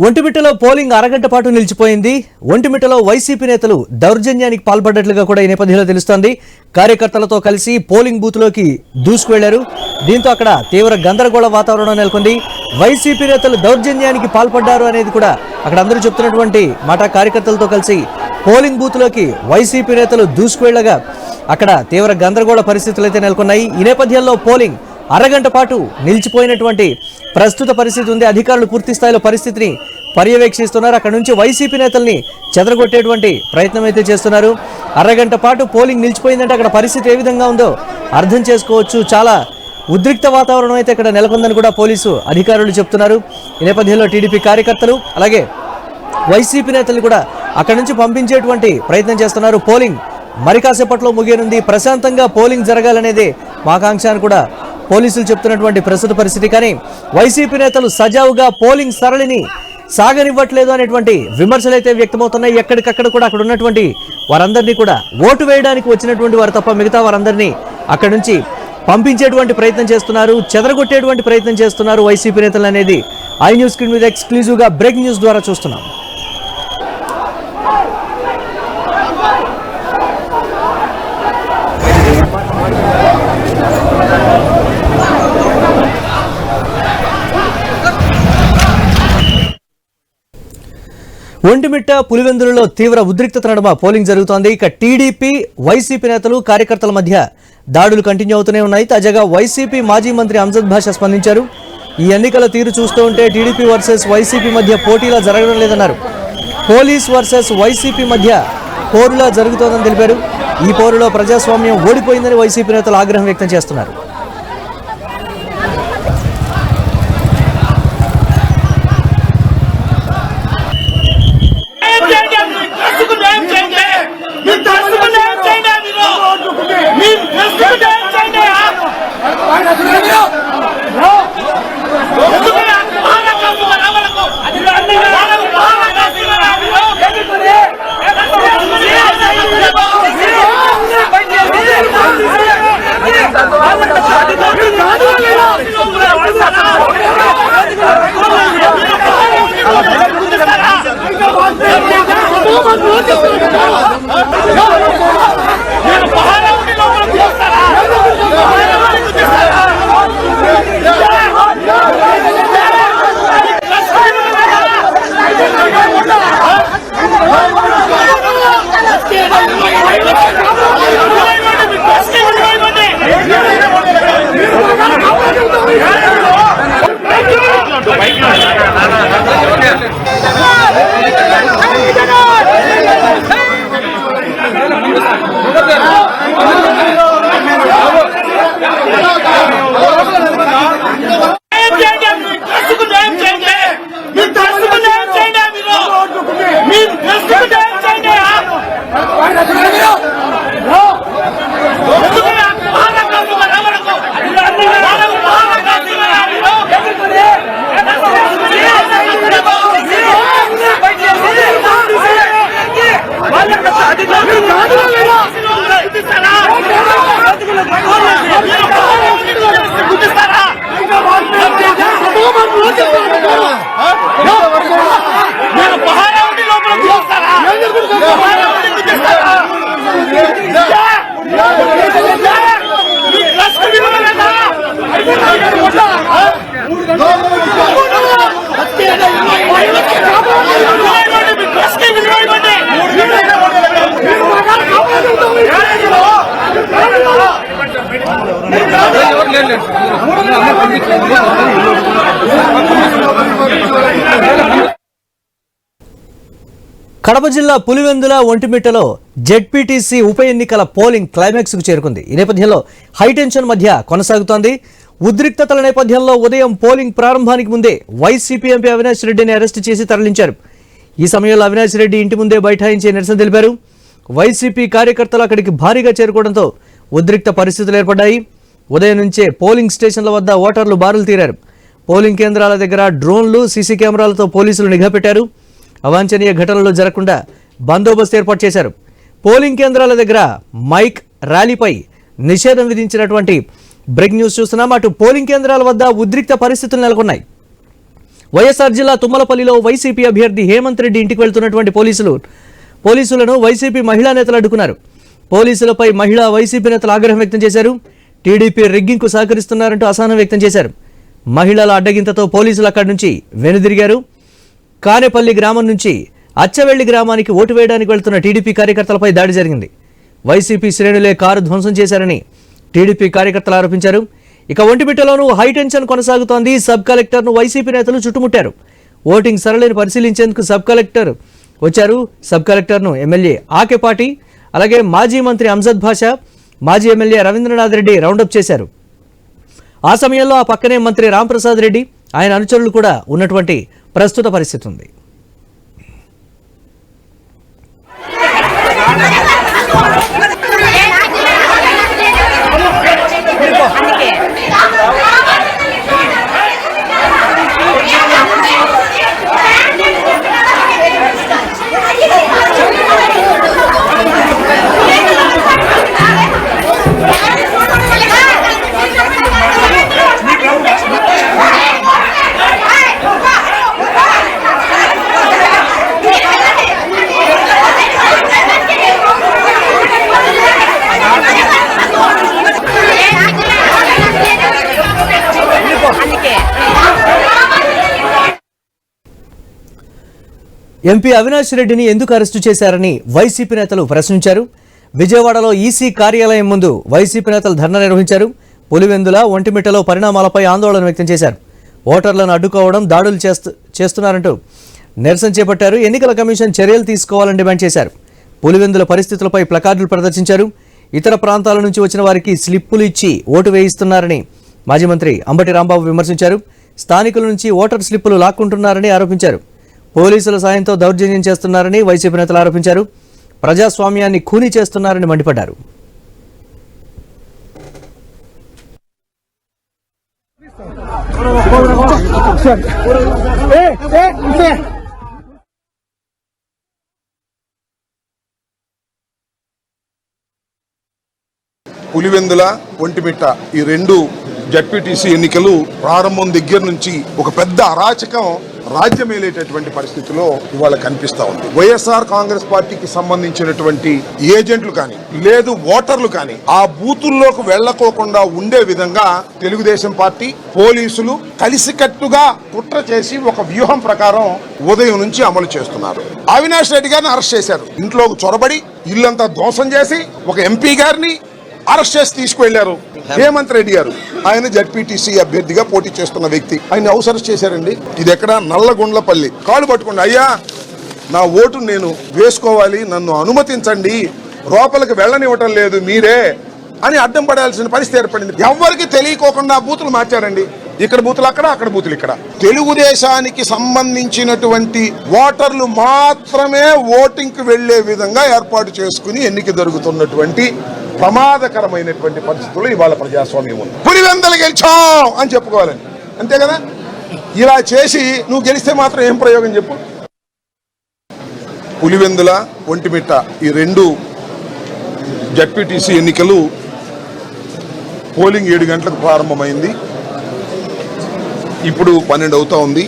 ఒంటిమిట్టలో polling అరగంట పాటు నిలిచిపోయింది. ఒంటిమిట్టలో వైసీపీ నేతలు దౌర్జన్యానికి పాల్పడ్డట్లుగా కూడా ఈ నేపథ్యంలో తెలుస్తోంది. కార్యకర్తలతో కలిసి పోలింగ్ బూత్లోకి దూసుకువెళ్లారు. దీంతో అక్కడ తీవ్ర గందరగోళ వాతావరణం నెలకొంది. వైసీపీ నేతలు దౌర్జన్యానికి పాల్పడ్డారు అనేది కూడా అక్కడ అందరూ చెప్తున్నటువంటి మాట. కార్యకర్తలతో కలిసి పోలింగ్ బూత్లోకి వైసీపీ నేతలు దూసుకువెళ్లగా అక్కడ తీవ్ర గందరగోళ పరిస్థితులు అయితే నెలకొన్నాయి. ఈ నేపథ్యంలో పోలింగ్ అరగంట పాటు నిలిచిపోయినటువంటి ప్రస్తుత పరిస్థితి ఉంది. అధికారులు పూర్తి స్థాయిలో పరిస్థితిని పర్యవేక్షిస్తున్నారు. అక్కడ నుంచి వైసీపీ నేతల్ని చెదరగొట్టేటువంటి ప్రయత్నం అయితే చేస్తున్నారు. అరగంట పాటు పోలింగ్ నిలిచిపోయిందంటే అక్కడ పరిస్థితి ఏ విధంగా ఉందో అర్థం చేసుకోవచ్చు. చాలా ఉద్రిక్త వాతావరణం అయితే ఇక్కడ నెలకొందని కూడా పోలీసు అధికారులు చెప్తున్నారు. ఈ నేపథ్యంలో టీడీపీ కార్యకర్తలు అలాగే వైసీపీ నేతలు కూడా అక్కడ నుంచి పంపించేటువంటి ప్రయత్నం చేస్తున్నారు. పోలింగ్ మరి కాసేపట్లో ముగియనుంది. ప్రశాంతంగా పోలింగ్ జరగాలనేదే ఆకాంక్ష అని కూడా పోలీసులు చెప్తున్నటువంటి ప్రస్తుత పరిస్థితి. కానీ వైసీపీ నేతలు సజావుగా పోలింగ్ సరళిని సాగనివ్వట్లేదు అనేటువంటి విమర్శలు అయితే వ్యక్తమవుతున్నాయి. ఎక్కడికక్కడ కూడా అక్కడ ఉన్నటువంటి వారందరినీ కూడా ఓటు వేయడానికి వచ్చినటువంటి వారు తప్ప మిగతా వారందరినీ అక్కడి నుంచి పంపించేటువంటి ప్రయత్నం చేస్తున్నారు, చెదరగొట్టేటువంటి ప్రయత్నం చేస్తున్నారు వైసీపీ నేతలు అనేది ఐ న్యూస్ స్క్రీన్ మీద ఎక్స్క్లూజివ్గా బ్రేకింగ్ న్యూస్ ద్వారా చూస్తున్నాం. ఒంటిమిట్ట పులివెందులలో తీవ్ర ఉద్రిక్తత నడుమ పోలింగ్ జరుగుతోంది. ఇక టీడీపీ వైసీపీ నేతలు కార్యకర్తల మధ్య దాడులు కంటిన్యూ అవుతూనే ఉన్నాయి. తాజాగా వైసీపీ మాజీ మంత్రి అంజద్ భాషా స్పందించారు. ఈ ఎన్నికల తీరు చూస్తూ ఉంటే టీడీపీ వర్సెస్ వైసీపీ మధ్య పోటీలా జరగడం లేదన్నారు. పోలీస్ వర్సెస్ వైసీపీ మధ్య పోరులా జరుగుతోందని తెలిపారు. ఈ పోరులో ప్రజాస్వామ్యం ఓడిపోయిందని వైసీపీ నేతలు ఆగ్రహం వ్యక్తం చేస్తున్నారు. కడప జిల్లా పులివెందుల ఒంటిమిట్టలో జెడ్పీటీసీ ఉప ఎన్నికల పోలింగ్ క్లైమాక్స్ కు చేరుకుంది. ఈ నేపథ్యంలో హైటెన్షన్ మధ్య కొనసాగుతోంది. ఉద్రిక్తతల నేపథ్యంలో ఉదయం పోలింగ్ ప్రారంభానికి ముందే వైసీపీ ఎంపీ అవినాష్ రెడ్డిని అరెస్టు చేసి తరలించారు. ఈ సమయంలో అవినాష్ రెడ్డి ఇంటి ముందే బైఠాయించి నిరసన తెలిపారు. వైసీపీ కార్యకర్తలు అక్కడికి భారీగా చేరుకోవడంతో ఉద్రిక్త పరిస్థితులు ఏర్పడ్డాయి. ఉదయం నుంచే పోలింగ్ స్టేషన్ల వద్ద ఓటర్లు బారులు తీరారు. పోలింగ్ కేంద్రాల దగ్గర డ్రోన్లు, సీసీ కెమెరాలతో పోలీసులు నిఘా పెట్టారు. అవాంఛనీయ ఘటనలు జరగకుండా బందోబస్తు ఏర్పాటు చేశారు. పోలింగ్ కేంద్రాల దగ్గర మైక్ ర్యాలీపై నిషేధం విధించినటువంటి బ్రేక్ న్యూస్ చూస్తున్నాం. అటు పోలింగ్ కేంద్రాల వద్ద ఉద్రిక్త పరిస్థితులు నెలకొన్నాయి. వైఎస్ఆర్ జిల్లా తుమ్మలపల్లిలో వైసీపీ అభ్యర్థి హేమంత్ రెడ్డి ఇంటికి వెళ్తున్నటువంటి పోలీసులను వైసీపీ మహిళా నేతలు అడ్డుకున్నారు. పోలీసులపై మహిళా వైసీపీ నేతలు ఆగ్రహం వ్యక్తం చేశారు. టీడీపీ రిగ్గింగ్కు సహకరిస్తున్నారంటూ అసహనం వ్యక్తం చేశారు. మహిళల అడ్డగింతతో పోలీసులు అక్కడి నుంచి వెనుదిరిగారు. కానేపల్లి గ్రామం నుంచి అచ్చవెల్లి గ్రామానికి ఓటు వేయడానికి వెళ్తున్న టీడీపీ కార్యకర్తలపై దాడి జరిగింది. వైసీపీ శ్రేణులే కారు ధ్వంసం చేశారని టీడీపీ కార్యకర్తలు ఆరోపించారు. ఇక ఒంటిమిట్టలోనూ హైటెన్షన్ కొనసాగుతోంది. సబ్ కలెక్టర్ను వైసీపీ నేతలు చుట్టుముట్టారు. ఓటింగ్ సరళిని పరిశీలించేందుకు సబ్ కలెక్టర్ వచ్చారు. సబ్ కలెక్టర్ను ఎమ్మెల్యే ఆకెపాటి, అలాగే మాజీ మంత్రి అంజద్ భాషా, మాజీ ఎమ్మెల్యే రవీంద్రనాథ్ రెడ్డి రౌండప్ చేశారు. ఆ సమయంలో ఆ పక్కనే మంత్రి రాంప్రసాద్ రెడ్డి, ఆయన అనుచరులు కూడా ఉన్నటువంటి ప్రస్తుత పరిస్థితి ఉంది. ఎంపీ అవినాష్ రెడ్డిని ఎందుకు అరెస్టు చేశారని వైసీపీ నేతలు ప్రశ్నించారు. విజయవాడలో ఈసీ కార్యాలయం ముందు వైసీపీ నేతలు ధర్నా నిర్వహించారు. పులివెందుల, ఒంటిమిట్టలో పరిణామాలపై ఆందోళన వ్యక్తం చేశారు. ఓటర్లను అడ్డుకోవడం, దాడులు చేస్తున్నారంటూ నిరసన చేపట్టారు. ఎన్నికల కమిషన్ చర్యలు తీసుకోవాలని డిమాండ్ చేశారు. పులివెందుల పరిస్థితులపై ప్లకార్డులు ప్రదర్శించారు. ఇతర ప్రాంతాల నుంచి వచ్చిన వారికి స్లిప్పులు ఇచ్చి ఓటు వేయిస్తున్నారని మాజీ మంత్రి అంబటి రాంబాబు విమర్శించారు. స్థానికుల నుంచి ఓటర్ స్లిప్పులు లాక్కుంటున్నారని ఆరోపించారు. పోలీసుల సాయంతో దౌర్జన్యం చేస్తున్నారని వైసీపీ నేతలు ఆరోపించారు. ప్రజాస్వామ్యాన్ని ఖూనీ చేస్తున్నారని మండిపడ్డారు. పులివెందుల, ఒంటిమిట్ట ఈ రెండు జడ్పీటీసీ ఎన్నికలు ప్రారంభం దగ్గర నుంచి ఒక పెద్ద అరాచకం రాజ్యమేలేటటువంటి పరిస్థితిలో ఇవాళ కనిపిస్తా ఉంది. వైఎస్ఆర్ కాంగ్రెస్ పార్టీకి సంబంధించినటువంటి ఏజెంట్లు కానీ లేదు ఓటర్లు కానీ ఆ బూతుల్లోకి వెళ్లకోకుండా ఉండే విధంగా తెలుగుదేశం పార్టీ పోలీసులు కలిసికట్టుగా కుట్ర చేసి ఒక వ్యూహం ప్రకారం ఉదయం నుంచి అమలు చేస్తున్నారు. అవినాష్ రెడ్డి గారిని అరెస్ట్ చేశారు. ఇంట్లోకి చొరబడి ఇల్లంతా ధ్వంసం చేసి ఒక ఎంపీ గారిని అరెస్ట్ చేసి తీసుకువెళ్లారు. హేమంత్ రెడ్డి గారు ఆయన జడ్పీటీసీ అభ్యర్థిగా పోటీ చేస్తున్న వ్యక్తి, ఆయన హౌస్ అరెస్ట్ చేశారండి. ఇది ఎక్కడ? నల్లగొండ్లపల్లి. కాళ్ళు పట్టుకోండి, అయ్యా నా ఓటు నేను వేసుకోవాలి, నన్ను అనుమతించండి, లోపలికి వెళ్ళనివ్వటం లేదు మీరే అని అడ్డం పడాల్సిన పరిస్థితి ఏర్పడింది. ఎవరికి తెలియకోకుండా బూతులు మార్చారండి. ఇక్కడ బూతులు అక్కడ, అక్కడ బూతులు ఇక్కడ. తెలుగుదేశానికి సంబంధించినటువంటి ఓటర్లు మాత్రమే ఓటింగ్ కి వెళ్లే విధంగా ఏర్పాటు చేసుకుని ఎన్నిక జరుగుతున్నటువంటి ప్రమాదకరమైనటువంటి పరిస్థితుల్లో ఇవాళ ప్రజాస్వామ్యం ఉంది. పులివెందులు గెలిచాం అని చెప్పుకోవాలని, అంతే కదా? ఇలా చేసి నువ్వు గెలిస్తే మాత్రం ఏం ప్రయోగం చెప్పు? పులివెందుల, ఒంటిమిట్ట ఈ రెండు జడ్పీటీసీ ఎన్నికలు పోలింగ్ 7 గంటలకు ప్రారంభమైంది. ఇప్పుడు 12 అవుతా ఉంది.